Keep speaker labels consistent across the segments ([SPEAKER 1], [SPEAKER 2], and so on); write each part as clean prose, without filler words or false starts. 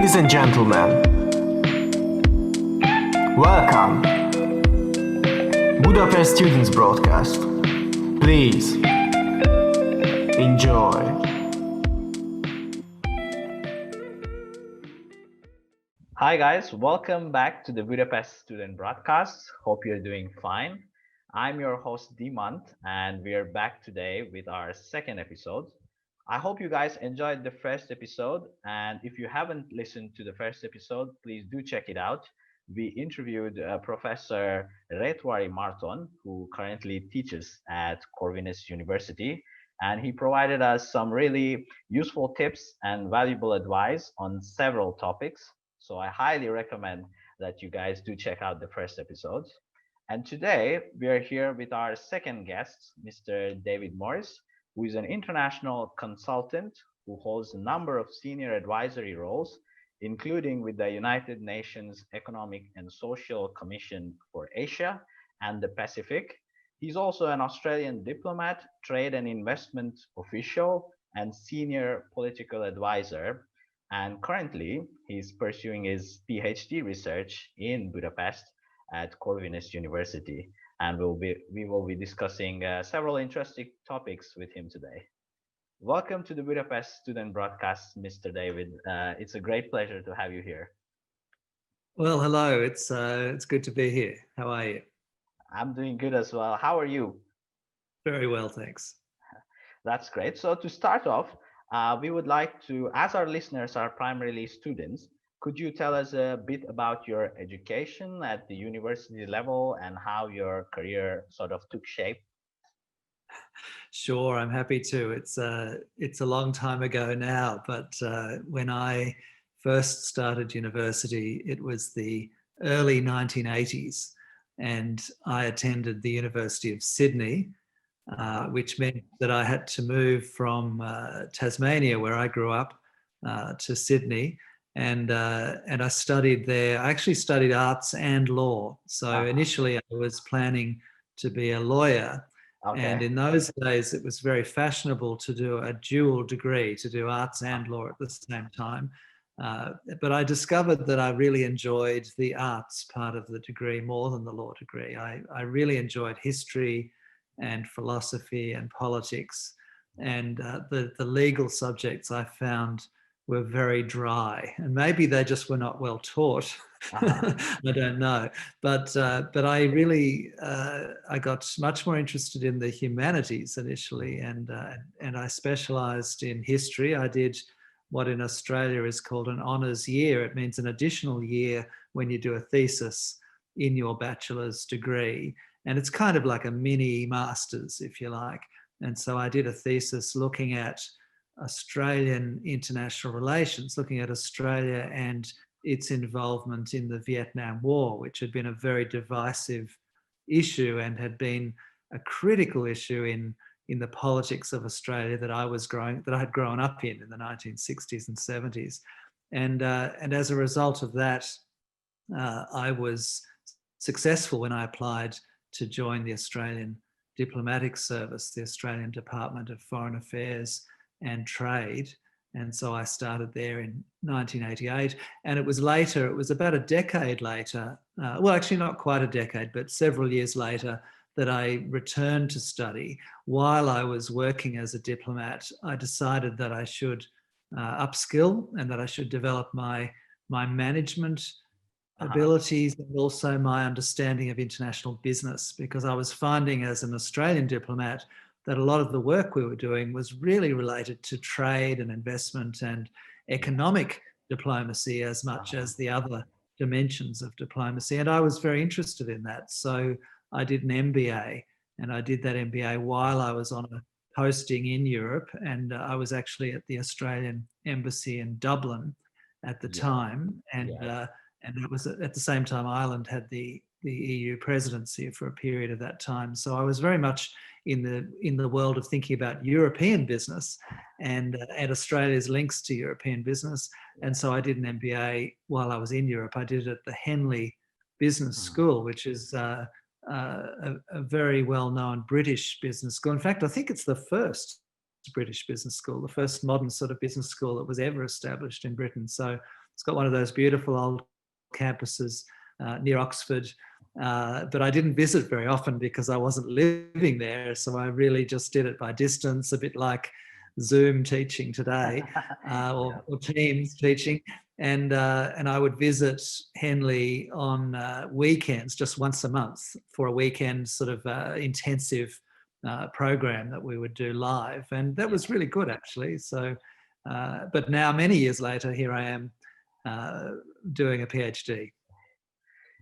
[SPEAKER 1] Ladies and gentlemen, welcome. Budapest Students Broadcast. Please enjoy.
[SPEAKER 2] Hi guys, welcome back to the Budapest Student Broadcast. Hope you're doing fine. I'm your host Dimant, and we're back today with our second episode. I hope you guys enjoyed the first episode, and if you haven't listened to the first episode, please do check it out. We interviewed Professor Retwari Marton, who currently teaches at Corvinus University, and he provided us some really useful tips and valuable advice on several topics. So I highly recommend that you guys do check out the first episode. And today we are here with our second guest, Mr. David Morris, who is an international consultant who holds a number of senior advisory roles, including with the United Nations Economic and Social Commission for Asia and the Pacific. He's also an Australian diplomat, trade and investment official, and senior political advisor. And currently, he's pursuing his PhD research in Budapest at Corvinus University. And we will be discussing several interesting topics with him today. Welcome to the Budapest Student Broadcast, Mr. David. It's a great pleasure to have you here.
[SPEAKER 3] Well, hello. It's good to be here. How are you?
[SPEAKER 2] I'm doing good as well. How are you?
[SPEAKER 3] Very well, thanks.
[SPEAKER 2] That's great. So to start off, we would like to, as our listeners are primarily students, could you tell us a bit about your education at the university level and how your career sort of took shape?
[SPEAKER 3] Sure, I'm happy to. It's a long time ago now, but when I first started university, it was the early 1980s, and I attended the University of Sydney, which meant that I had to move from Tasmania, where I grew up, to Sydney. And I studied there. I actually studied arts and law. So initially I was planning to be a lawyer. Okay. And in those days, it was very fashionable to do a dual degree, to do arts and law at the same time. But I discovered that I really enjoyed the arts part of the degree more than the law degree. I really enjoyed history and philosophy and politics. And the legal subjects I found were very dry, and maybe they just were not well taught. I don't know, but I really I got much more interested in the humanities initially, and I specialised in history. I did what in Australia is called an honours year. It means an additional year when you do a thesis in your bachelor's degree, and it's kind of like a mini master's, if you like. And so I did a thesis looking at Australian international relations, looking at Australia and its involvement in the Vietnam War, which had been a very divisive issue and had been a critical issue in the politics of Australia that I had grown up in the 1960s and 70s. And as a result of that, I was successful when I applied to join the Australian Diplomatic Service, the Australian Department of Foreign Affairs and Trade. And so I started there in 1988. And it was about a decade later, well, actually not quite a decade, but several years later, that I returned to study. While I was working as a diplomat, I decided that I should upskill and that I should develop my management abilities and also my understanding of international business, because I was finding as an Australian diplomat that a lot of the work we were doing was really related to trade and investment and economic diplomacy as much as the other dimensions of diplomacy. And I was very interested in that. So I did an MBA, and I did that MBA while I was on a posting in Europe. And I was actually at the Australian Embassy in Dublin at the time. And it was at the same time Ireland had the EU presidency for a period of that time. So I was very much in the world of thinking about European business and Australia's links to European business. And so I did an MBA while I was in Europe. I did it at the Henley Business School, which is a very well-known British business school. In fact, I think it's the first British business school, the first modern sort of business school that was ever established in Britain. So It's got one of those beautiful old campuses near Oxford. But I didn't visit very often because I wasn't living there. So I really just did it by distance, a bit like Zoom teaching today, or Teams teaching. And I would visit Henley on weekends, just once a month, for a weekend sort of intensive program that we would do live. And that was really good, actually. So, but now, many years later, here I am doing a PhD.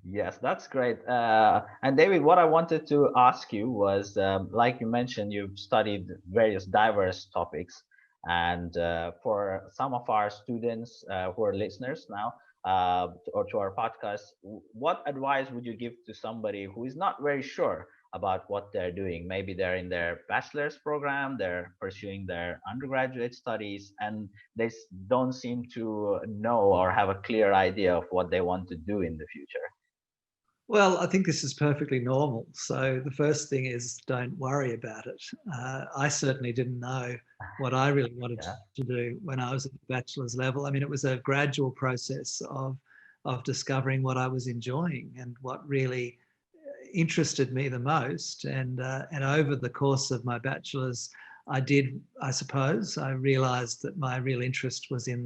[SPEAKER 2] Yes, that's great. And David, what I wanted to ask you was, like you mentioned, you've studied various diverse topics. And for some of our students who are listeners now, or to our podcast, what advice would you give to somebody who is not very sure about what they're doing? Maybe they're in their bachelor's program, they're pursuing their undergraduate studies, and they don't seem to know or have a clear idea of what they want to do in the future.
[SPEAKER 3] Well, I think this is perfectly normal. So the first thing is, don't worry about it. I certainly didn't know what I really wanted to do when I was at the bachelor's level. I mean, it was a gradual process of discovering what I was enjoying and what really interested me the most. And over the course of my bachelor's, I realized that my real interest was in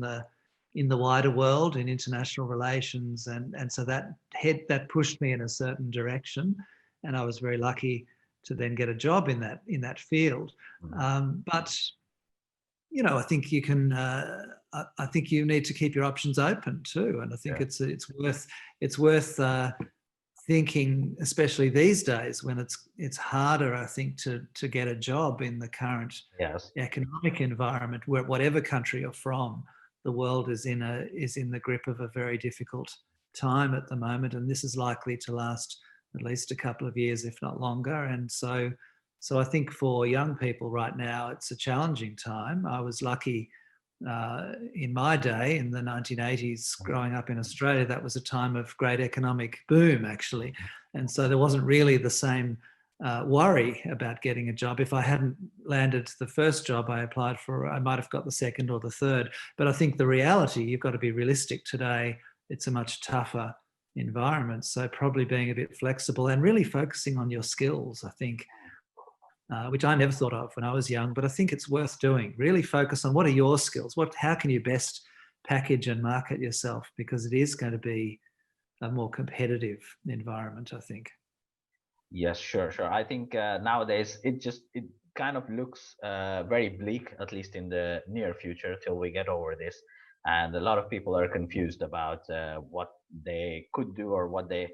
[SPEAKER 3] the wider world, in international relations, and so that pushed me in a certain direction, and I was very lucky to then get a job in that field. But I think you can. I think you need to keep your options open too, and I think it's worth thinking, especially these days when it's harder, I think, to get a job in the current economic environment, where whatever country you're from, the world is in the grip of a very difficult time at the moment, and this is likely to last at least a couple of years, if not longer. And so I think for young people right now, it's a challenging time. I was lucky in my day, in the 1980s, growing up in Australia. That was a time of great economic boom, actually, and so there wasn't really the same worry about getting a job. If I hadn't landed the first job I applied for, I might have got the second or the third. But I think the reality, you've got to be realistic today. It's a much tougher environment. So probably being a bit flexible and really focusing on your skills, I think, which I never thought of when I was young, but I think it's worth doing. Really focus on what are your skills? How can you best package and market yourself? Because it is going to be a more competitive environment, I think.
[SPEAKER 2] Yes, sure. I think nowadays it kind of looks very bleak, at least in the near future, till we get over this. And a lot of people are confused about what they could do or what they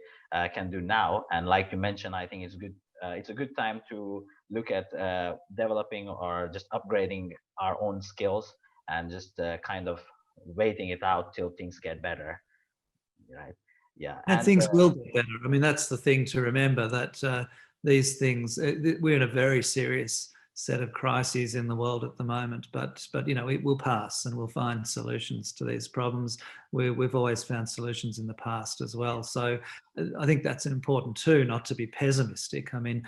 [SPEAKER 2] can do now. And like you mentioned, I think it's good. It's a good time to look at developing or just upgrading our own skills and just kind of waiting it out till things get better, right? Yeah,
[SPEAKER 3] and things will get better. I mean, that's the thing to remember, that these things, we're in a very serious set of crises in the world at the moment, but it will pass, and we'll find solutions to these problems. We've always found solutions in the past as well. So I think that's important too, not to be pessimistic. I mean,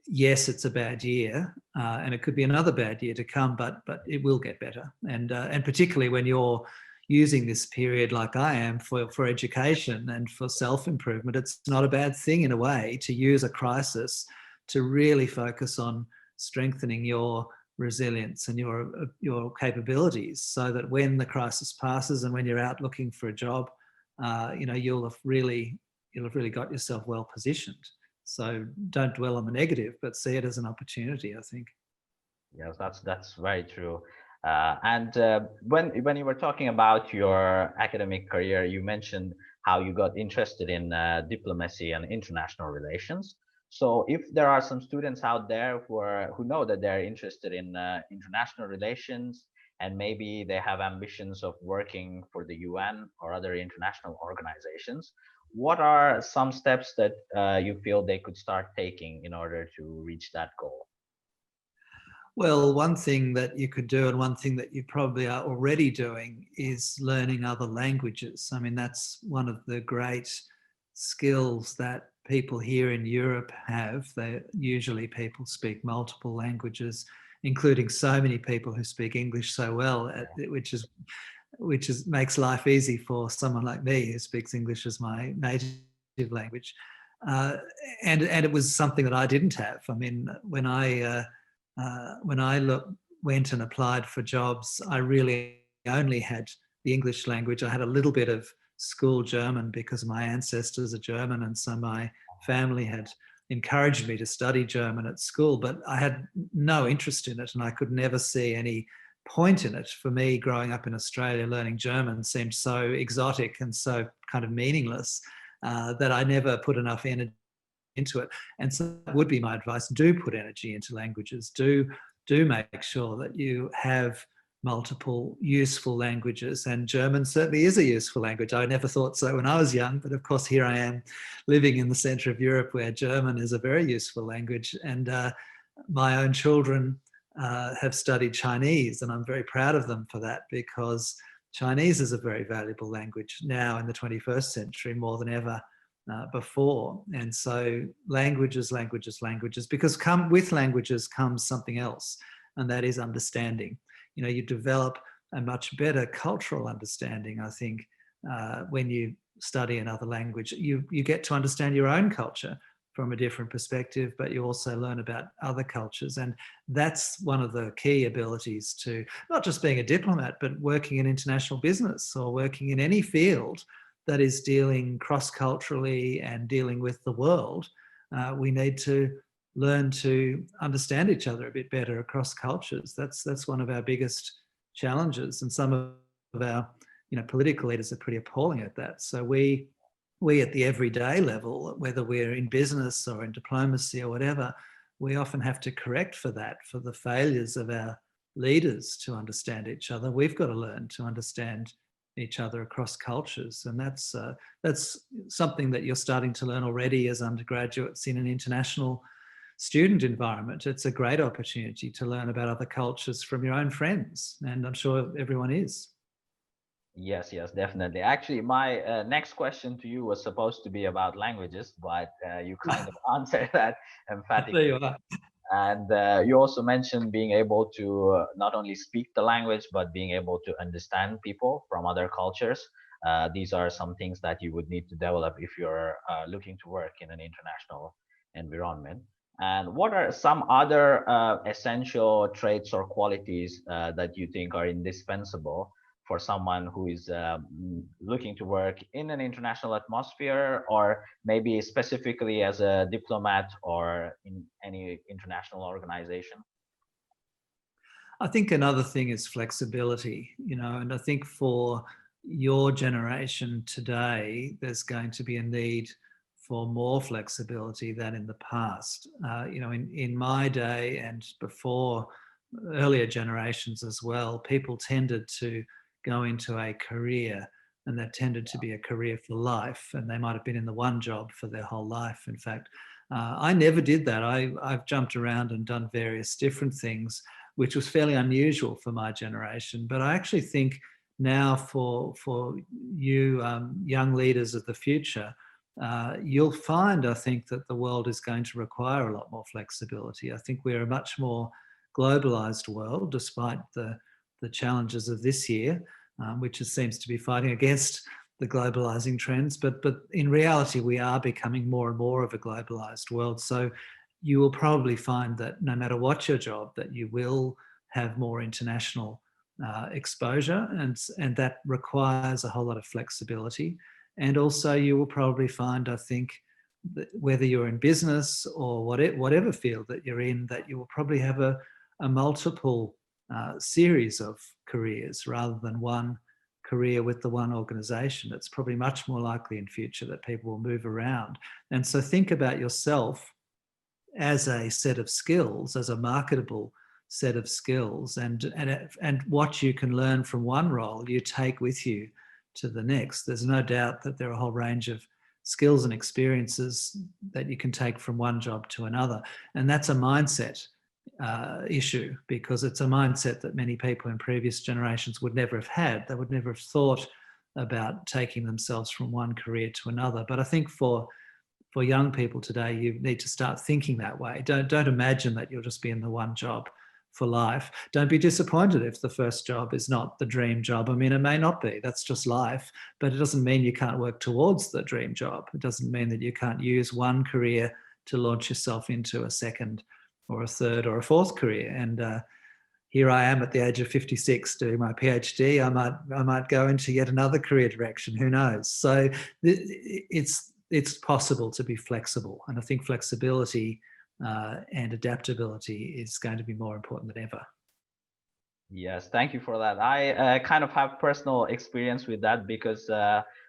[SPEAKER 3] yes, it's a bad year, and it could be another bad year to come, but it will get better. And particularly when you're using this period like I am for education and for self-improvement, it's not a bad thing in a way to use a crisis to really focus on strengthening your resilience and your capabilities, so that when the crisis passes and when you're out looking for a job, you'll have really got yourself well positioned. So don't dwell on the negative, but see it as an opportunity, I think.
[SPEAKER 2] Yes, that's very true. And when you were talking about your academic career, you mentioned how you got interested in diplomacy and international relations. So if there are some students out there who know that they're interested in international relations, and maybe they have ambitions of working for the UN or other international organizations, what are some steps that you feel they could start taking in order to reach that goal?
[SPEAKER 3] Well, one thing that you could do, and one thing that you probably are already doing, is learning other languages. I mean, that's one of the great skills that people here in Europe have. Usually people speak multiple languages, including so many people who speak English so well, which is makes life easy for someone like me who speaks English as my native language. And it was something that I didn't have. I mean, when I went and applied for jobs, I really only had the English language. I had a little bit of school German because my ancestors are German, and so my family had encouraged me to study German at school, but I had no interest in it, and I could never see any point in it. For me, growing up in Australia, learning German seemed so exotic and so kind of meaningless that I never put enough energy into it. And so that would be my advice: do put energy into languages. Do make sure that you have multiple useful languages, and German certainly is a useful language. I never thought so when I was young, but of course here I am living in the centre of Europe where German is a very useful language. And my own children have studied Chinese, and I'm very proud of them for that, because Chinese is a very valuable language now in the 21st century more than ever before. And so languages, because with languages comes something else, and that is understanding. You know, you develop a much better cultural understanding, I think, when you study another language. You get to understand your own culture from a different perspective, but you also learn about other cultures. And that's one of the key abilities to not just being a diplomat, but working in international business or working in any field that is dealing cross-culturally and dealing with the world. We need to learn to understand each other a bit better across cultures. That's one of our biggest challenges, and some of our political leaders are pretty appalling at that. So we at the everyday level, whether we're in business or in diplomacy or whatever, we often have to correct for the failures of our leaders to understand each other. We've got to learn to understand each other across cultures, and that's something that you're starting to learn already as undergraduates in an international student environment. It's a great opportunity to learn about other cultures from your own friends, and I'm sure everyone is.
[SPEAKER 2] Yes, definitely. Actually, my next question to you was supposed to be about languages, but you kind of answered that emphatically.
[SPEAKER 3] There you are.
[SPEAKER 2] And you also mentioned being able to not only speak the language, but being able to understand people from other cultures. These are some things that you would need to develop if you're looking to work in an international environment. And what are some other essential traits or qualities that you think are indispensable for someone who is looking to work in an international atmosphere, or maybe specifically as a diplomat or in any international organization?
[SPEAKER 3] I think another thing is flexibility, and I think for your generation today, there's going to be a need for more flexibility than in the past. In my day and before, earlier generations as well, people tended to go into a career, and that tended to be a career for life, and they might have been in the one job for their whole life. In fact, I never did that. I've jumped around and done various different things, which was fairly unusual for my generation. But I actually think now for you young leaders of the future, you'll find, I think, that the world is going to require a lot more flexibility. I think we're a much more globalized world, despite the challenges of this year, which seems to be fighting against the globalizing trends. But in reality, we are becoming more and more of a globalized world. So you will probably find that no matter what your job, that you will have more international exposure, and that requires a whole lot of flexibility. And also you will probably find, I think, that whether you're in business or whatever field that you're in, that you will probably have a multiple series of careers rather than one career with the one organisation. It's probably much more likely in future that people will move around. And so think about yourself as a set of skills, as a marketable set of skills, and what you can learn from one role you take with you to the next. There's no doubt that there are a whole range of skills and experiences that you can take from one job to another. And that's a mindset issue, because it's a mindset that many people in previous generations would never have had. They would never have thought about taking themselves from one career to another. But I think for young people today, you need to start thinking that way. Don't imagine that you'll just be in the one job for life. Don't be disappointed if the first job is not the dream job. I mean, it may not be, that's just life, but it doesn't mean you can't work towards the dream job. It doesn't mean that you can't use one career to launch yourself into a second or a third or a fourth career. And here I am at the age of 56 doing my PhD. I might go into yet another career direction. Who knows? So it's possible to be flexible, and I think flexibility and adaptability is going to be more important than ever.
[SPEAKER 2] Yes, thank you for that. I kind of have personal experience with that because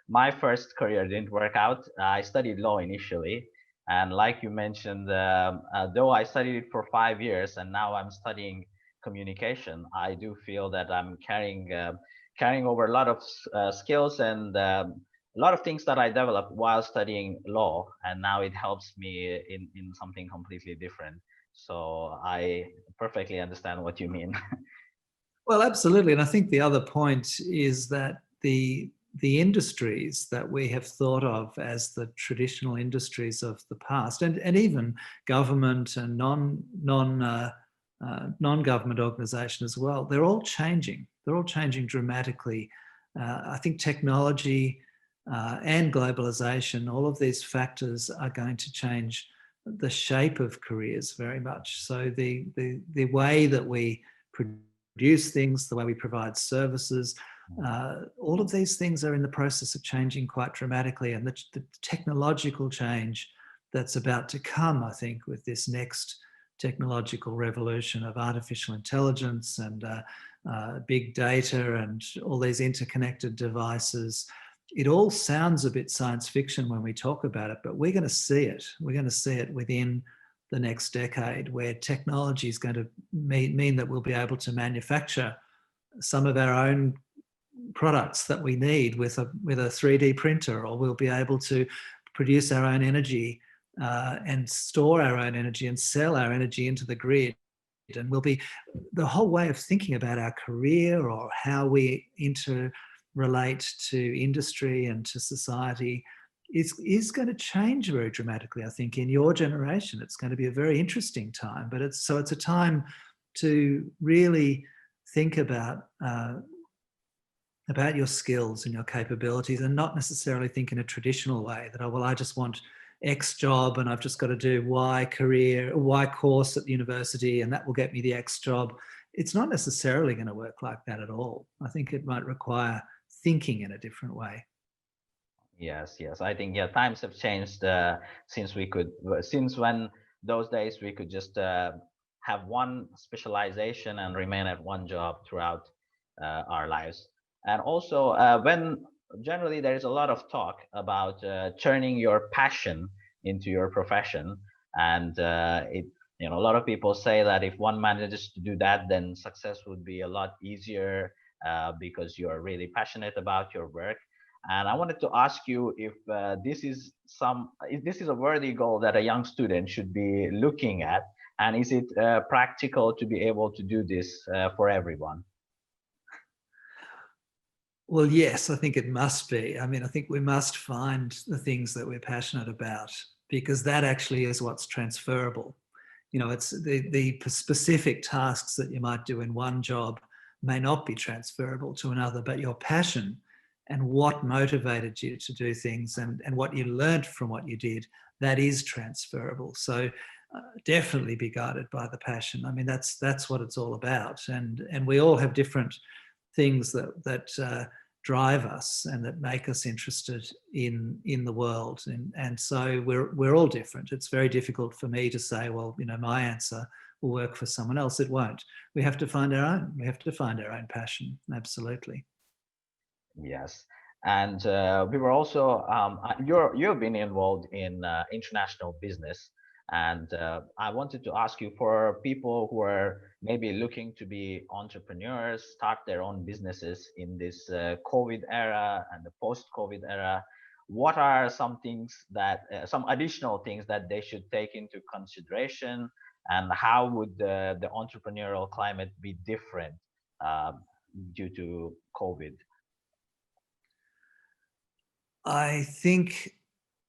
[SPEAKER 2] my first career didn't work out. I studied law initially, and like you mentioned, though I studied it for 5 years and now I'm studying communication, I do feel that I'm carrying over a lot of skills and a lot of things that I developed while studying law, and now it helps me in something completely different. So I perfectly understand what you mean.
[SPEAKER 3] Well, absolutely. And I think the other point is that the industries that we have thought of as the traditional industries of the past, and even government and non-government organisation as well, they're all changing. They're all changing dramatically. I think technology and globalisation, all of these factors are going to change the shape of careers very much. So the way that we produce things, the way we provide services, all of these things are in the process of changing quite dramatically. And the technological change that's about to come, I think, with this next technological revolution of artificial intelligence and big data and all these interconnected devices, it all sounds a bit science fiction when we talk about it, but we're going to see it. We're going to see it within the next decade, where technology is going to mean that we'll be able to manufacture some of our own products that we need with a 3D printer, or we'll be able to produce our own energy and store our own energy and sell our energy into the grid. And the whole way of thinking about our career or how we interrelate to industry and to society is going to change very dramatically. I think in your generation, it's going to be a very interesting time, but it's a time to really think about your skills and your capabilities, and not necessarily think in a traditional way that, oh, well, I just want X job and I've just got to do Y career, Y course at the university, and that will get me the X job. It's not necessarily going to work like that at all. I think it might require thinking in a different way.
[SPEAKER 2] Yes, I think times have changed since when those days we could just have one specialization and remain at one job throughout our lives. And also when generally there is a lot of talk about turning your passion into your profession, and a lot of people say that if one manages to do that, then success would be a lot easier because you're really passionate about your work. And I wanted to ask you if this is a worthy goal that a young student should be looking at, and is it practical to be able to do this for everyone?
[SPEAKER 3] Well, yes, I think it must be. I mean, I think we must find the things that we're passionate about, because that actually is what's transferable. It's the specific tasks that you might do in one job may not be transferable to another, but your passion and what motivated you to do things and what you learned from what you did, that is transferable. So definitely be guided by the passion. I mean, that's what it's all about. And we all have different things that drive us and that make us interested in the world. And so we're all different. It's very difficult for me to say, well, my answer will work for someone else. It won't. We have to find our own. We have to find our own passion. Absolutely.
[SPEAKER 2] Yes. And we were also you've been involved in international business, and I wanted to ask you, for people who are maybe looking to be entrepreneurs, start their own businesses in this COVID era and the post-COVID era, what are some additional things that they should take into consideration, and how would the entrepreneurial climate be different due to COVID?
[SPEAKER 3] I think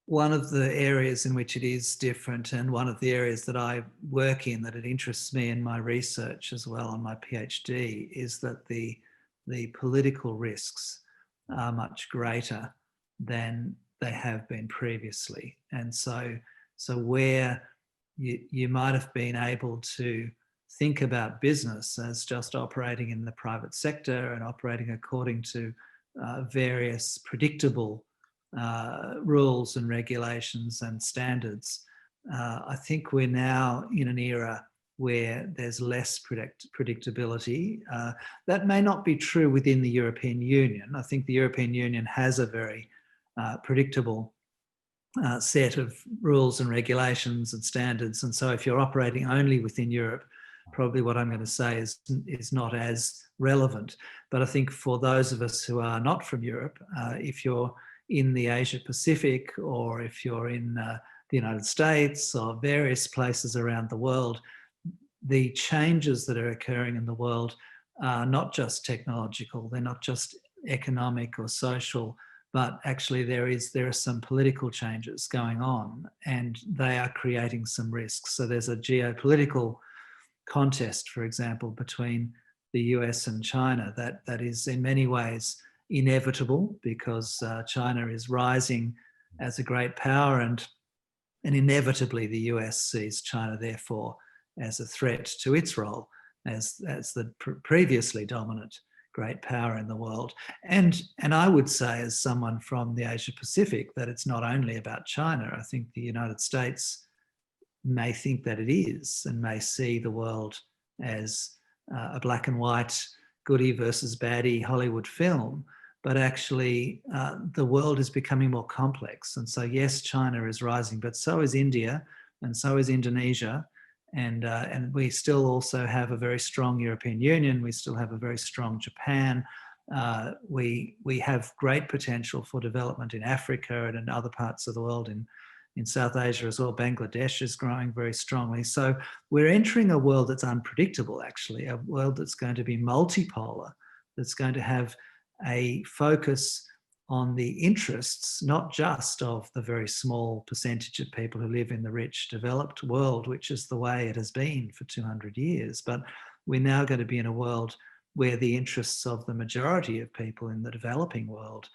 [SPEAKER 3] one of the areas in which it is different, and one of the areas that I work in that it interests me in my research as well on my PhD, is that the political risks are much greater than they have been previously. And so where you might have been able to think about business as just operating in the private sector and operating according to various predictable rules and regulations and standards, I think we're now in an era where there's less predictability. That may not be true within the European Union. I think the European Union has a very predictable set of rules and regulations and standards. And so if you're operating only within Europe, probably what I'm going to say is not as relevant. But I think for those of us who are not from Europe, if you're in the Asia Pacific, or if you're in the United States or various places around the world, the changes that are occurring in the world are not just technological, they're not just economic or social, but actually there are some political changes going on, and they are creating some risks. So there's a geopolitical contest, for example, between the US and China that is in many ways inevitable, because China is rising as a great power, and inevitably the US sees China therefore as a threat to its role as the previously dominant great power in the world. And I would say, as someone from the Asia Pacific, that it's not only about China. I think the United States may think that it is, and may see the world as a black and white goody versus baddie Hollywood film. But actually, the world is becoming more complex. And so, yes, China is rising, but so is India, and so is Indonesia. And we still also have a very strong European Union. We still have a very strong Japan. We have great potential for development in Africa and in other parts of the world, in South Asia as well. Bangladesh is growing very strongly. So we're entering a world that's unpredictable, actually, a world that's going to be multipolar, that's going to have a focus on the interests, not just of the very small percentage of people who live in the rich, developed world, which is the way it has been for 200 years. But we're now going to be in a world where the interests of the majority of people in the developing world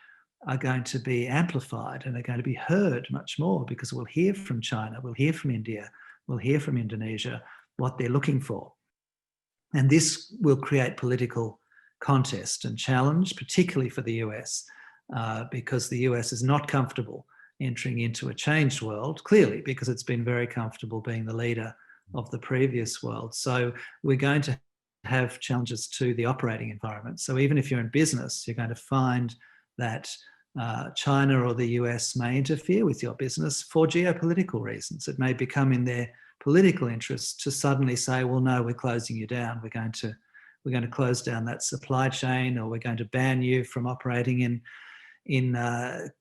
[SPEAKER 3] are going to be amplified, and are going to be heard much more, because we'll hear from China, we'll hear from India, we'll hear from Indonesia what they're looking for. And this will create political contest and challenge, particularly for the US, because the US is not comfortable entering into a changed world, clearly, because it's been very comfortable being the leader of the previous world. So we're going to have challenges to the operating environment. So even if you're in business, you're going to find that China or the US may interfere with your business for geopolitical reasons. It may become in their political interest to suddenly say, well, no, we're closing you down. We're going to close down that supply chain, or we're going to ban you from operating in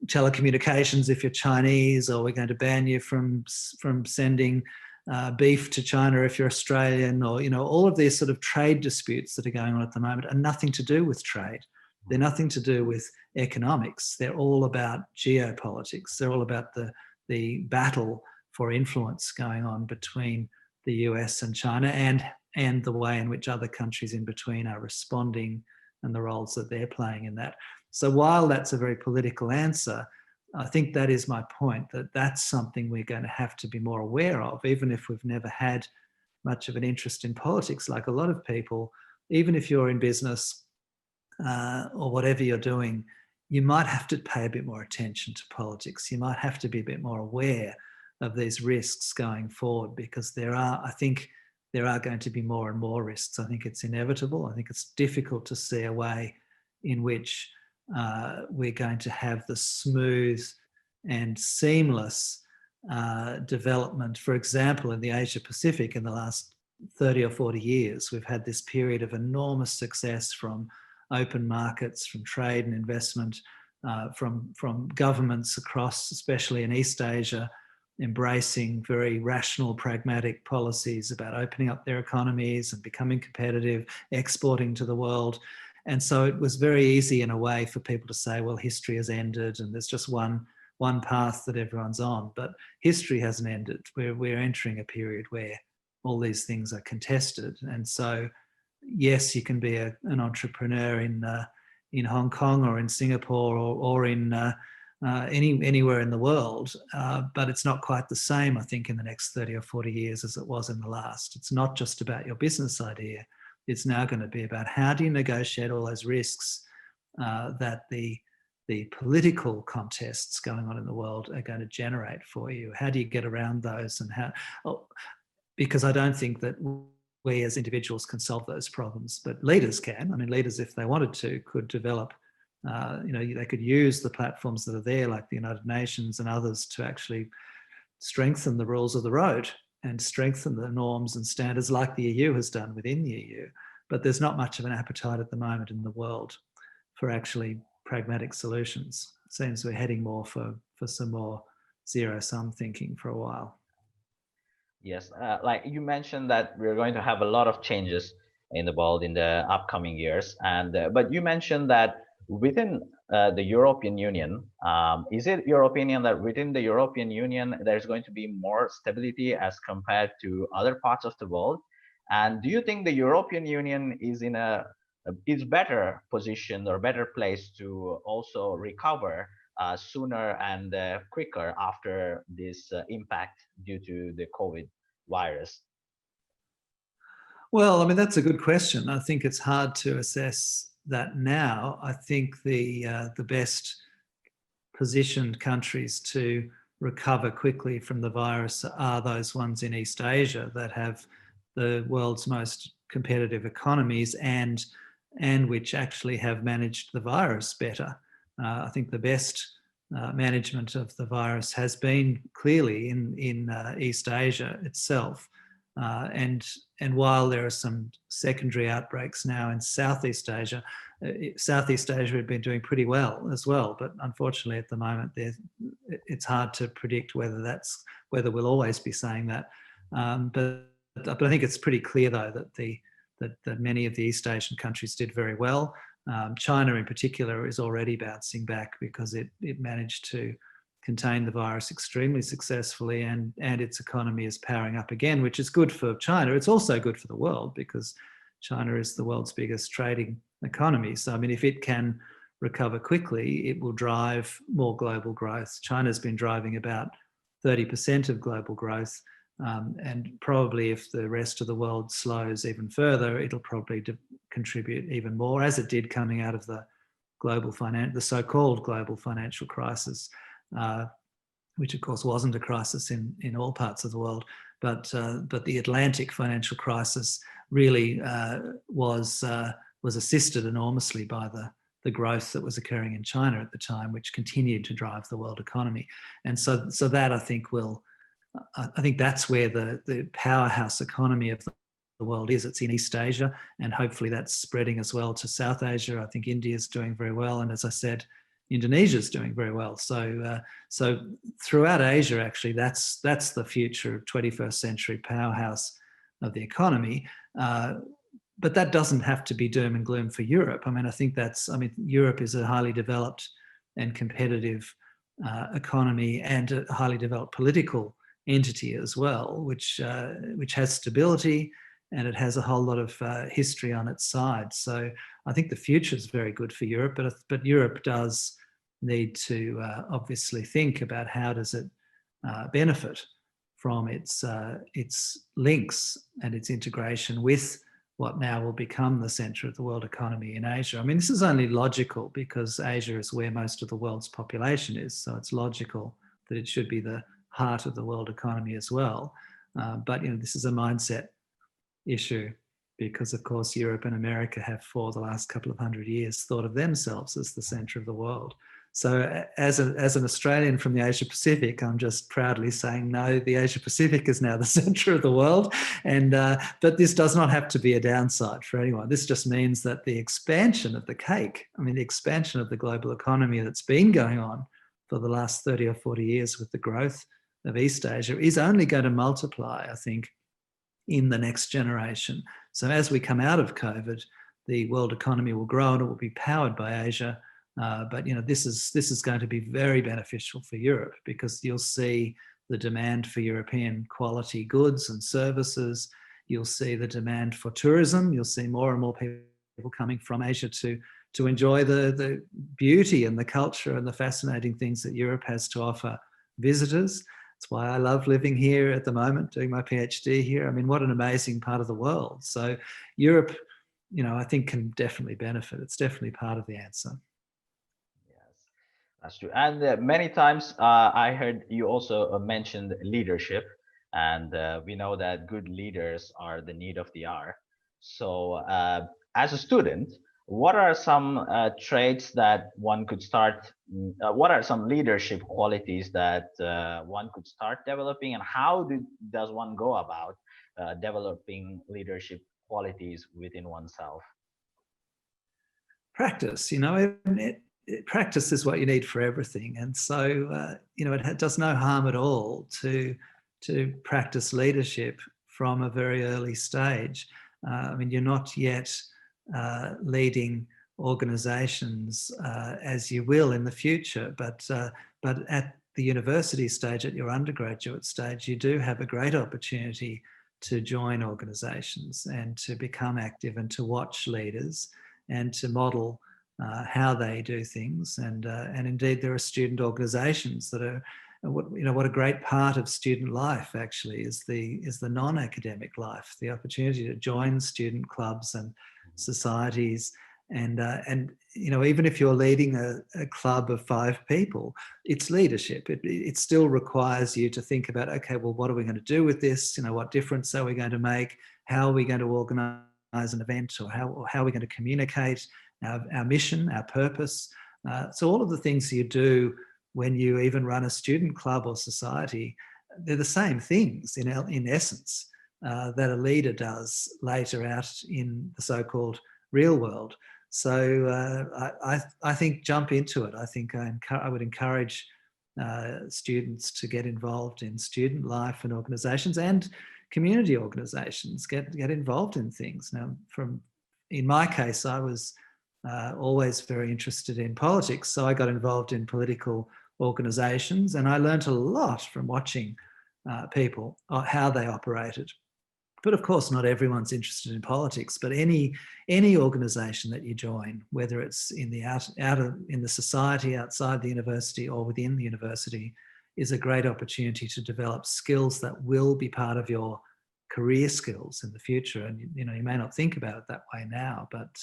[SPEAKER 3] telecommunications if you're Chinese, or we're going to ban you from sending beef to China if you're Australian, or, all of these sort of trade disputes that are going on at the moment are nothing to do with trade. They're nothing to do with economics. They're all about geopolitics. They're all about the battle for influence going on between the US and China, and the way in which other countries in between are responding, and the roles that they're playing in that. So while that's a very political answer, I think that is my point, that that's something we're going to have to be more aware of, even if we've never had much of an interest in politics, like a lot of people. Even if you're in business or whatever you're doing, you might have to pay a bit more attention to politics. You might have to be a bit more aware of these risks going forward, because I think there are going to be more and more risks. I think it's inevitable. I think it's difficult to see a way in which we're going to have the smooth and seamless development. For example, in the Asia Pacific, in the last 30 or 40 years, we've had this period of enormous success from open markets, from trade and investment, from governments across, especially in East Asia, embracing very rational, pragmatic policies about opening up their economies and becoming competitive, exporting to the world. And so it was very easy in a way for people to say, well, history has ended and there's just one one path that everyone's on. But history hasn't ended. We're entering a period where all these things are contested. And so, yes, you can be an entrepreneur in Hong Kong or in Singapore or in anywhere in the world, but it's not quite the same, I think, in the next 30 or 40 years as it was in the last. It's not just about your business idea. It's now going to be about how do you negotiate all those risks that the political contests going on in the world are going to generate for you. How do you get around those, and because I don't think that we as individuals can solve those problems, but leaders can. I mean, leaders, if they wanted to, could develop, they could use the platforms that are there, like the United Nations and others, to actually strengthen the rules of the road and strengthen the norms and standards like the EU has done within the EU. But there's not much of an appetite at the moment in the world for actually pragmatic solutions. It seems we're heading more for some more zero-sum thinking for a while.
[SPEAKER 2] Yes, like you mentioned that we're going to have a lot of changes in the world in the upcoming years, and but you mentioned that within the European Union, is it your opinion that within the European Union there's going to be more stability as compared to other parts of the world? And do you think the European Union is better positioned or better placed to also recover sooner and quicker after this impact due to the COVID virus?
[SPEAKER 3] Well, I mean, that's a good question. I think it's hard to assess that now. I think the best positioned countries to recover quickly from the virus are those ones in East Asia that have the world's most competitive economies and which actually have managed the virus better. I think the best management of the virus has been clearly in East Asia itself. And while there are some secondary outbreaks now in Southeast Asia had been doing pretty well as well. But unfortunately, at the moment, it's hard to predict whether we'll always be saying that. But I think it's pretty clear, though, that many of the East Asian countries did very well. China, in particular, is already bouncing back because it managed to contain the virus extremely successfully, and its economy is powering up again, which is good for China. It's also good for the world because China is the world's biggest trading economy. So, I mean, if it can recover quickly, it will drive more global growth. China's been driving about 30% of global growth. And probably if the rest of the world slows even further, it'll probably contribute even more, as it did coming out of the so-called global financial crisis, which of course wasn't a crisis in all parts of the world, but the Atlantic financial crisis really was assisted enormously by the growth that was occurring in China at the time, which continued to drive the world economy. And so that I think that's where the powerhouse economy of the world is. It's in East Asia, and hopefully that's spreading as well to South Asia. I think India is doing very well, and as I said, Indonesia is doing very well. So throughout Asia, actually, that's the future 21st century powerhouse of the economy. But that doesn't have to be doom and gloom for Europe. I mean, I think Europe is a highly developed and competitive economy and a highly developed political entity as well, which has stability, and it has a whole lot of history on its side. So I think the future is very good for Europe, but Europe does need to obviously think about how does it benefit from its links and its integration with what now will become the centre of the world economy in Asia. I mean, this is only logical because Asia is where most of the world's population is, so it's logical that it should be the heart of the world economy as well. But this is a mindset issue because, of course, Europe and America have for the last couple of hundred years thought of themselves as the centre of the world. So as an Australian from the Asia Pacific, I'm just proudly saying, no, the Asia Pacific is now the centre of the world. And but this does not have to be a downside for anyone. This just means that the expansion of the cake, the expansion of the global economy that's been going on for the last 30 or 40 years with the growth of East Asia is only going to multiply, I think, in the next generation. So as we come out of COVID, the world economy will grow and it will be powered by Asia. But this is going to be very beneficial for Europe, because you'll see the demand for European quality goods and services. You'll see the demand for tourism. You'll see more and more people coming from Asia to enjoy the beauty and the culture and the fascinating things that Europe has to offer visitors. That's why I love living here at the moment, doing my PhD here. I mean, what an amazing part of the world. So Europe, I think can definitely benefit. It's definitely part of the answer.
[SPEAKER 2] Yes, that's true. And many times I heard you also mentioned leadership, and we know that good leaders are the need of the hour. So, as a student, what are some traits that one could start? What are some leadership qualities that one could start developing, and how does one go about developing leadership qualities within oneself?
[SPEAKER 3] Practice, practice is what you need for everything. And so, it does no harm at all to practice leadership from a very early stage. I mean, you're not yet leading organizations as you will in the future, but at the university stage, at your undergraduate stage, you do have a great opportunity to join organizations and to become active and to watch leaders and to model how they do things. And indeed, there are student organizations that are, what a great part of student life actually is the non-academic life, the opportunity to join student clubs and societies. And even if you're leading a club of 5 people, it's leadership. It still requires you to think about, okay, well, what are we going to do with this? What difference are we going to make? How are we going to organize an event, or how are we going to communicate our mission, our purpose? So all of the things you do when you even run a student club or society, they're the same things in essence that a leader does later out in the so-called real world. So I think jump into it. I think I would encourage students to get involved in student life and organizations and community organizations. Get involved in things. Now, in my case, I was always very interested in politics, so I got involved in political organizations, and I learned a lot from watching people, how they operated. But of course, not everyone's interested in politics. But any organisation that you join, whether it's in the in the society outside the university or within the university, is a great opportunity to develop skills that will be part of your career skills in the future. And you may not think about it that way now, but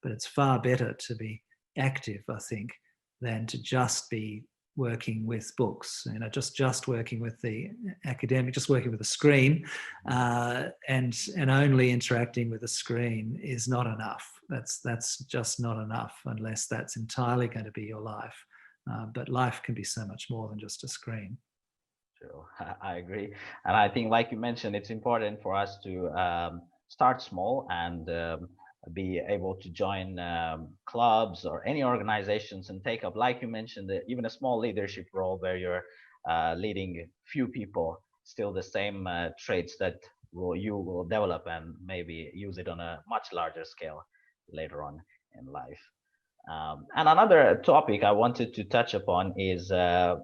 [SPEAKER 3] it's far better to be active, I think, than to just be working with books, just working with the academic, just working with a screen, and only interacting with a screen is not enough. That's just not enough unless that's entirely going to be your life. But life can be so much more than just a screen.
[SPEAKER 2] Sure, I agree. And I think, like you mentioned, it's important for us to start small and be able to join clubs or any organizations and take up, like you mentioned, even a small leadership role where you're leading few people, still the same traits that you will develop and maybe use it on a much larger scale later on in life. And another topic I wanted to touch upon is that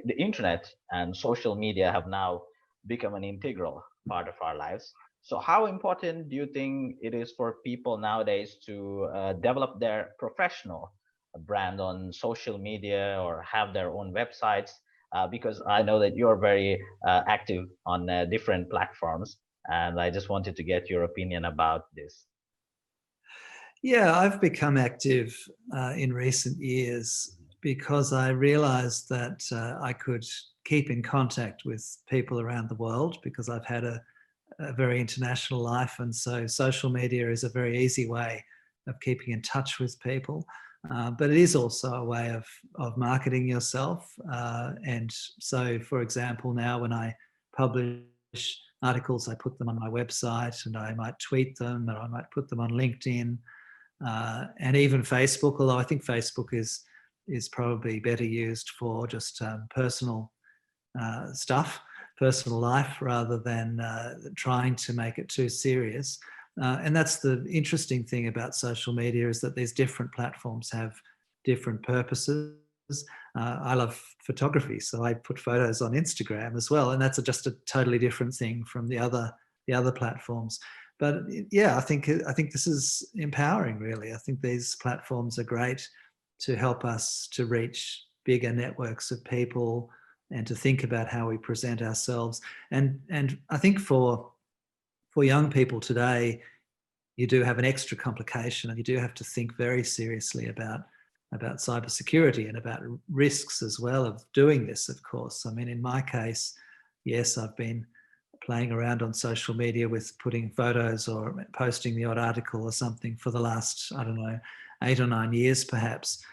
[SPEAKER 2] the internet and social media have now become an integral part of our lives. So how important do you think it is for people nowadays to develop their professional brand on social media or have their own websites? Because I know that you're very active on different platforms, and I just wanted to get your opinion about this.
[SPEAKER 3] Yeah, I've become active in recent years because I realized that I could keep in contact with people around the world, because I've had a very international life. And so social media is a very easy way of keeping in touch with people. But it is also a way of marketing yourself. And so, for example, now when I publish articles, I put them on my website, and I might tweet them, or I might put them on LinkedIn. And even Facebook, although I think Facebook is probably better used for just personal stuff, personal life, rather than trying to make it too serious. And that's the interesting thing about social media, is that these different platforms have different purposes. I love photography, so I put photos on Instagram as well, and that's just a totally different thing from the other platforms. But yeah, I think this is empowering, really. I think these platforms are great to help us to reach bigger networks of people and to think about how we present ourselves. And I think for young people today, you do have an extra complication, and you do have to think very seriously about cybersecurity and about risks as well of doing this, of course. I mean, in my case, yes, I've been playing around on social media with putting photos or posting the odd article or something for the last, I don't know, 8 or 9 years perhaps.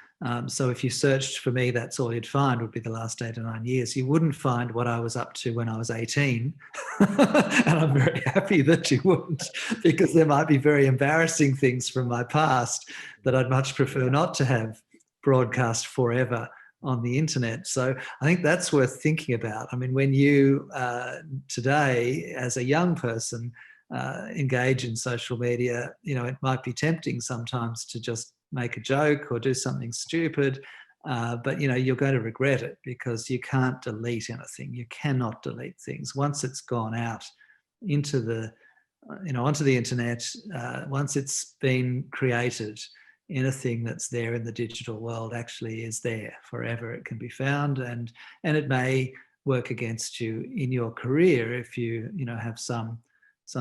[SPEAKER 3] So if you searched for me, that's all you'd find would be the last 8 or 9 years. You wouldn't find what I was up to when I was 18. And I'm very happy that you wouldn't, because there might be very embarrassing things from my past that I'd much prefer not to have broadcast forever on the internet. So I think that's worth thinking about. I mean, when you today, as a young person, engage in social media, it might be tempting sometimes to just make a joke or do something stupid, but you're going to regret it, because you can't delete anything. You cannot delete things once it's gone out into the onto the internet. Once it's been created, anything that's there in the digital world actually is there forever. It can be found, and it may work against you in your career if you have some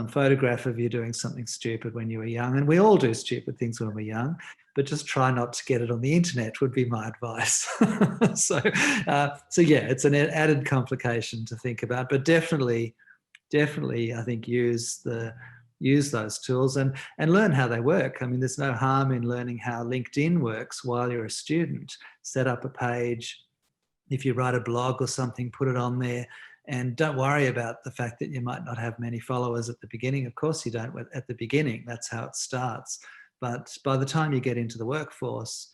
[SPEAKER 3] photograph of you doing something stupid when you were young. And we all do stupid things when we're young, but just try not to get it on the internet would be my advice. So yeah, it's an added complication to think about, but definitely I think use those tools and learn how they work. I mean, there's no harm in learning how LinkedIn works while you're a student. Set up a page. If you write a blog or something, put it on there. And don't worry about the fact that you might not have many followers at the beginning. Of course you don't at the beginning. That's how it starts. But by the time you get into the workforce,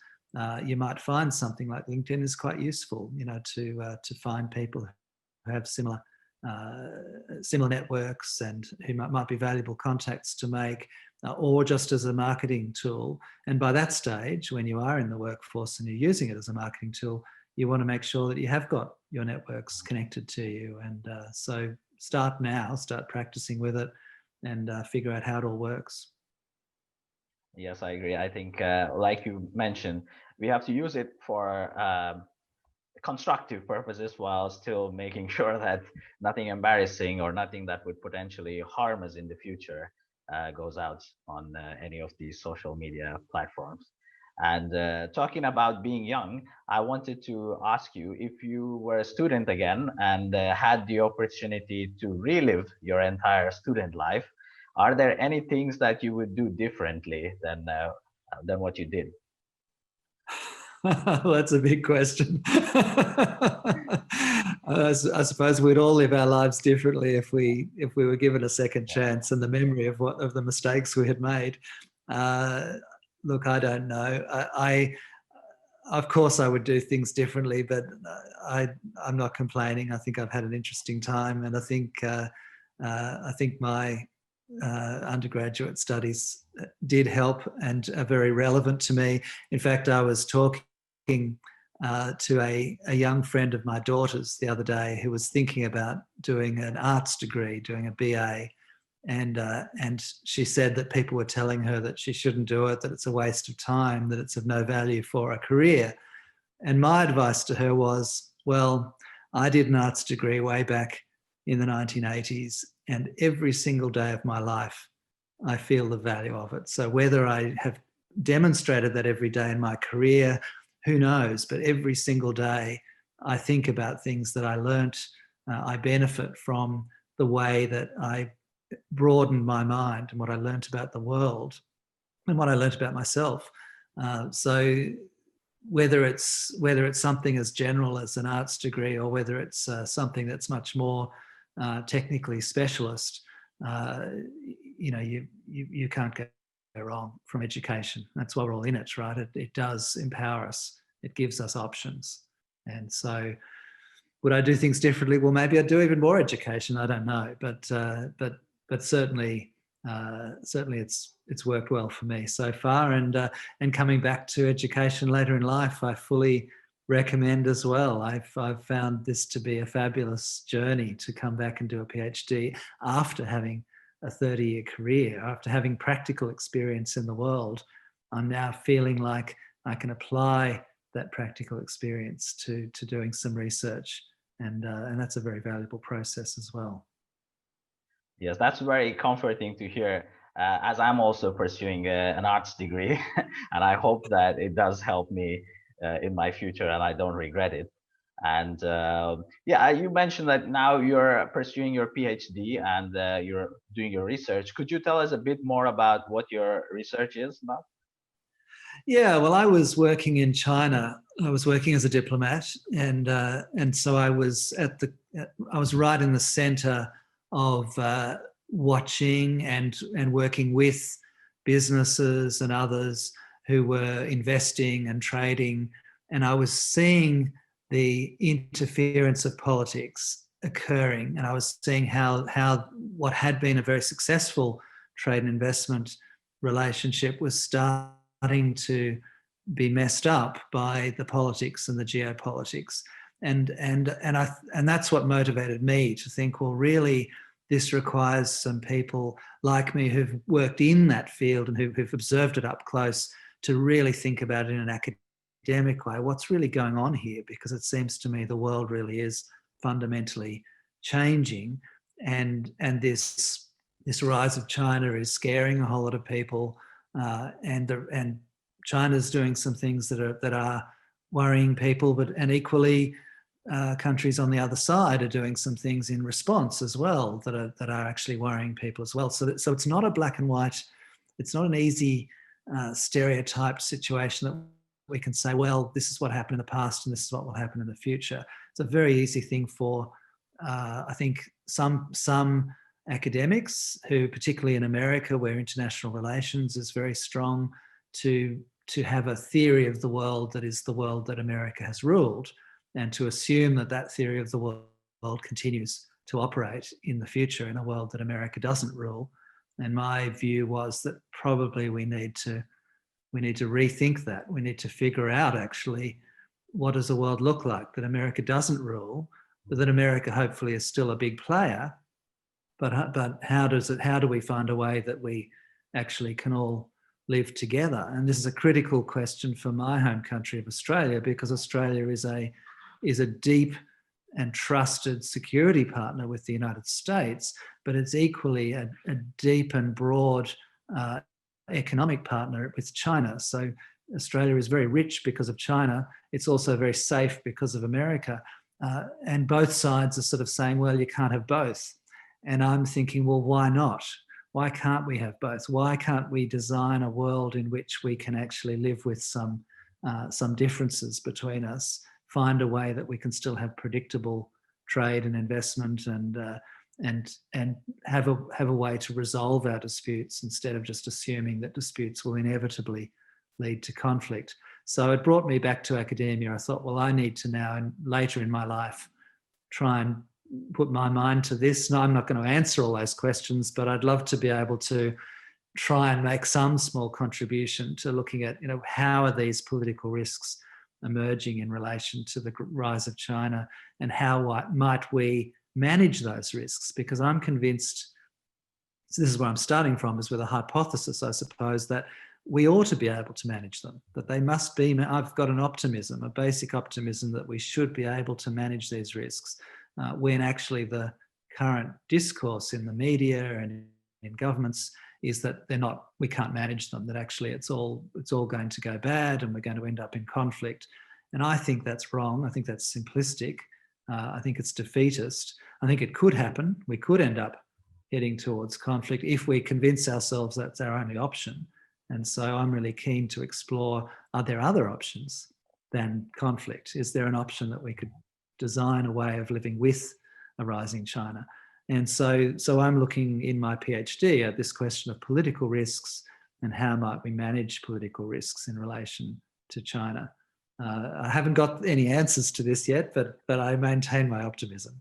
[SPEAKER 3] you might find something like LinkedIn is quite useful, to find people who have similar networks and who might be valuable contacts to make, or just as a marketing tool. And by that stage, when you are in the workforce and you're using it as a marketing tool, you want to make sure that you have got your networks connected to you. And so start practicing with it, and figure out how it all works.
[SPEAKER 2] Yes, I agree. I think, like you mentioned, we have to use it for constructive purposes while still making sure that nothing embarrassing or nothing that would potentially harm us in the future goes out on any of these social media platforms. And talking about being young, I wanted to ask you, if you were a student again and had the opportunity to relive your entire student life, are there any things that you would do differently than what you did?
[SPEAKER 3] Well, that's a big question. I suppose we'd all live our lives differently if we were given a second chance and the memory of the mistakes we had made. Look, I don't know. Of course, I would do things differently, but I'm not complaining. I think I've had an interesting time, and I think my undergraduate studies did help and are very relevant to me. In fact, I was talking to a young friend of my daughter's the other day who was thinking about doing an arts degree, doing a BA. And she said that people were telling her that she shouldn't do it, that it's a waste of time, that it's of no value for a career. And my advice to her was, well, I did an arts degree way back in the 1980s, and every single day of my life, I feel the value of it. So whether I have demonstrated that every day in my career, who knows? But every single day, I think about things that I learnt. I benefit from the way that I broadened my mind and what I learnt about the world and what I learnt about myself. So whether it's something as general as an arts degree, or whether it's something that's much more technically specialist, you can't go wrong from education. That's why we're all in it, right? It does empower us. It gives us options. And so would I do things differently? Well, maybe I'd do even more education. I don't know. But certainly certainly it's worked well for me so far. And coming back to education later in life, I fully recommend as well. I've found this to be a fabulous journey to come back and do a PhD after having a 30-year career, after having practical experience in the world. I'm now feeling like I can apply that practical experience to doing some research, and that's a very valuable process as well.
[SPEAKER 2] Yes, that's very comforting to hear, as I'm also pursuing an arts degree, and I hope that it does help me in my future and I don't regret it. And yeah, you mentioned that now you're pursuing your PhD and you're doing your research. Could you tell us a bit more about what your research is about?
[SPEAKER 3] Yeah, well, I was working in China. I was working as a diplomat, and so I was I was right in the centre of watching and working with businesses and others who were investing and trading, and I was seeing the interference of politics occurring, and I was seeing how what had been a very successful trade and investment relationship was starting to be messed up by the politics and the geopolitics. And that's what motivated me to think, well, really, this requires some people like me who've worked in that field and who've observed it up close to really think about it in an academic way. What's really going on here? Because it seems to me the world really is fundamentally changing, and this rise of China is scaring a whole lot of people, and China's doing some things that are worrying people, and equally countries on the other side are doing some things in response as well that are actually worrying people as well. So it's not a black and white, it's not an easy stereotyped situation that we can say, well, this is what happened in the past and this is what will happen in the future. It's a very easy thing for I think some academics who, particularly in America, where international relations is very strong, to have a theory of the world that is the world that America has ruled, and to assume that theory of the world continues to operate in the future in a world that America doesn't rule. And my view was that probably we need to rethink that. We need to figure out actually, what does the world look like that America doesn't rule, but that America hopefully is still a big player. But how do we find a way that we actually can all live together? And this is a critical question for my home country of Australia, because Australia is a deep and trusted security partner with the United States, but it's equally a deep and broad economic partner with China. So Australia is very rich because of China. It's also very safe because of America. And both sides are sort of saying, well, you can't have both. And I'm thinking, well, why not? Why can't we have both? Why can't we design a world in which we can actually live with some differences between us, find a way that we can still have predictable trade and investment, and have a way to resolve our disputes instead of just assuming that disputes will inevitably lead to conflict. So it brought me back to academia. I thought, well, I need to now, and later in my life, try and put my mind to this. No, I'm not going to answer all those questions, but I'd love to be able to try and make some small contribution to looking at, how are these political risks emerging in relation to the rise of China, and how might we manage those risks? Because I'm convinced, so this is where I'm starting from, is with a hypothesis, I suppose, that we ought to be able to manage them, that they must be. I've got an optimism, a basic optimism, that we should be able to manage these risks, when actually the current discourse in the media and in governments is that we can't manage them, that actually it's all going to go bad and we're going to end up in conflict. And I think that's wrong. I think that's simplistic. I think it's defeatist. I think it could happen. We could end up heading towards conflict if we convince ourselves that's our only option. And so I'm really keen to explore, are there other options than conflict? Is there an option that we could design a way of living with a rising China? And so I'm looking in my PhD at this question of political risks and how might we manage political risks in relation to China. I haven't got any answers to this yet, but I maintain my optimism.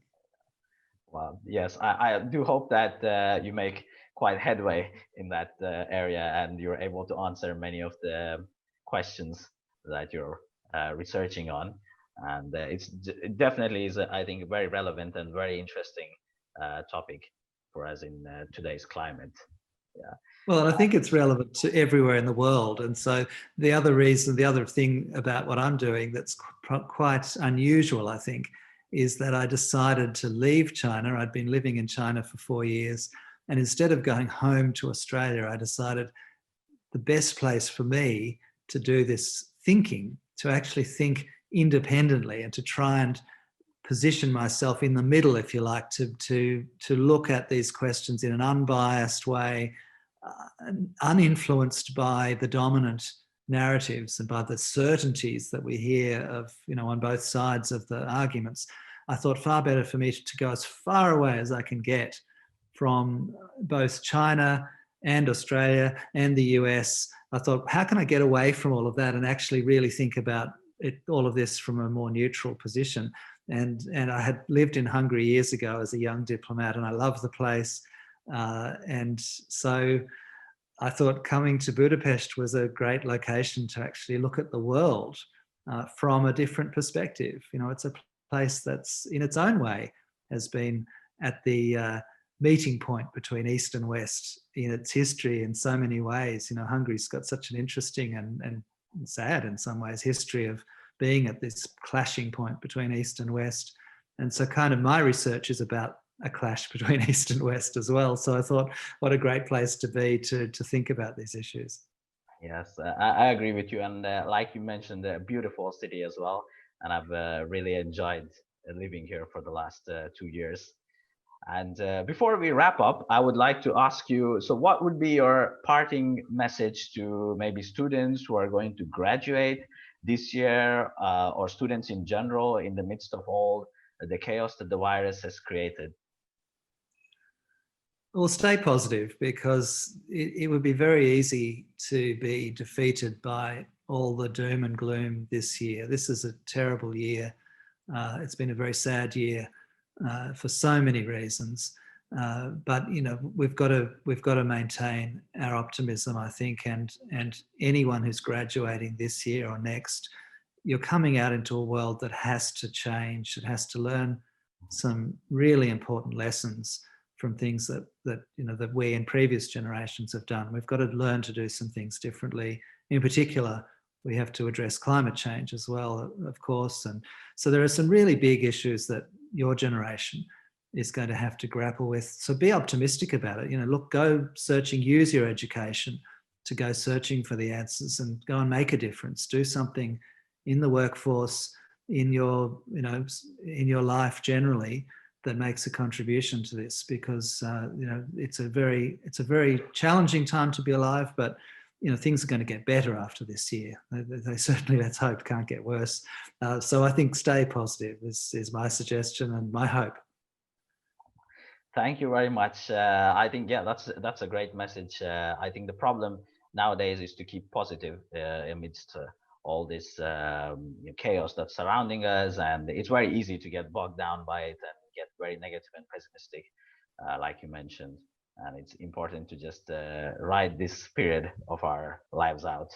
[SPEAKER 2] Well, yes, I do hope that you make quite headway in that area, and you're able to answer many of the questions that you're researching on. And it definitely is, I think, a very relevant and very interesting topic for us in today's climate. Yeah.
[SPEAKER 3] Well, and I think it's relevant to everywhere in the world. And so the other thing about what I'm doing that's quite unusual, I think, is that I decided to leave China. I'd been living in China for 4 years. And instead of going home to Australia, I decided the best place for me to do this thinking, to actually think independently and to try and position myself in the middle, if you like, to look at these questions in an unbiased way, uninfluenced by the dominant narratives and by the certainties that we hear of, on both sides of the arguments. I thought far better for me to go as far away as I can get from both China and Australia and the US. I thought, how can I get away from all of that and actually really think about all of this from a more neutral position? And I had lived in Hungary years ago as a young diplomat, and I love the place. And so I thought coming to Budapest was a great location to actually look at the world from a different perspective. It's a place that's in its own way has been at the meeting point between East and West in its history in so many ways. Hungary's got such an interesting and sad in some ways history of being at this clashing point between East and West. And so kind of my research is about a clash between East and West as well. So I thought, what a great place to be to think about these issues.
[SPEAKER 2] Yes, I agree with you. And like you mentioned, a beautiful city as well. And I've really enjoyed living here for the last 2 years. And before we wrap up, I would like to ask you, so what would be your parting message to maybe students who are going to graduate this year or students in general in the midst of all the chaos that the virus has created?
[SPEAKER 3] Well, stay positive, because it would be very easy to be defeated by all the doom and gloom this year. This is a terrible year. It's been a very sad year for so many reasons. But we've got to maintain our optimism, I think. And anyone who's graduating this year or next, you're coming out into a world that has to change. It has to learn some really important lessons from things that we in previous generations have done. We've got to learn to do some things differently. In particular, we have to address climate change as well, of course. And so there are some really big issues that your generation is going to have to grapple with. So be optimistic about it. Go searching, use your education to go searching for the answers and go and make a difference. Do something in the workforce, in your life generally, that makes a contribution to this, because it's a very challenging time to be alive, but things are going to get better after this year. They certainly, let's hope, can't get worse. So I think stay positive is my suggestion and my hope.
[SPEAKER 2] Thank you very much. I think, yeah, that's a great message. I think the problem nowadays is to keep positive amidst all this chaos that's surrounding us, and it's very easy to get bogged down by it and get very negative and pessimistic, like you mentioned. And it's important to just ride this period of our lives out.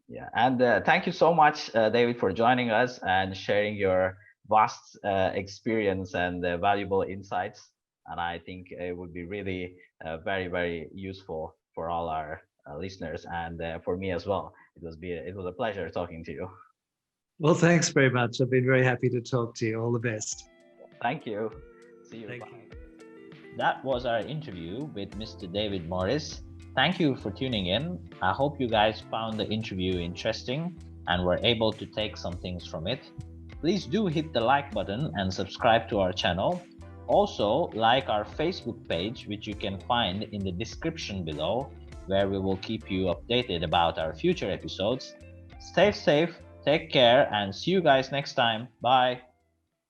[SPEAKER 2] Yeah, and thank you so much, David, for joining us and sharing your vast experience and valuable insights. And I think it would be really very, very useful for all our listeners, and for me as well. It was a pleasure talking to you.
[SPEAKER 3] Well, thanks very much. I've been very happy to talk to you. All the best.
[SPEAKER 2] Thank you. See you.
[SPEAKER 3] Thank
[SPEAKER 2] Bye.
[SPEAKER 3] you.
[SPEAKER 2] That was our interview with Mr. David Morris. Thank you for tuning in. I hope you guys found the interview interesting and were able to take some things from it. Please do hit the like button and subscribe to our channel. Also, like our Facebook page, which you can find in the description below, where we will keep you updated about our future episodes. Stay safe, take care, and see you guys next time. Bye.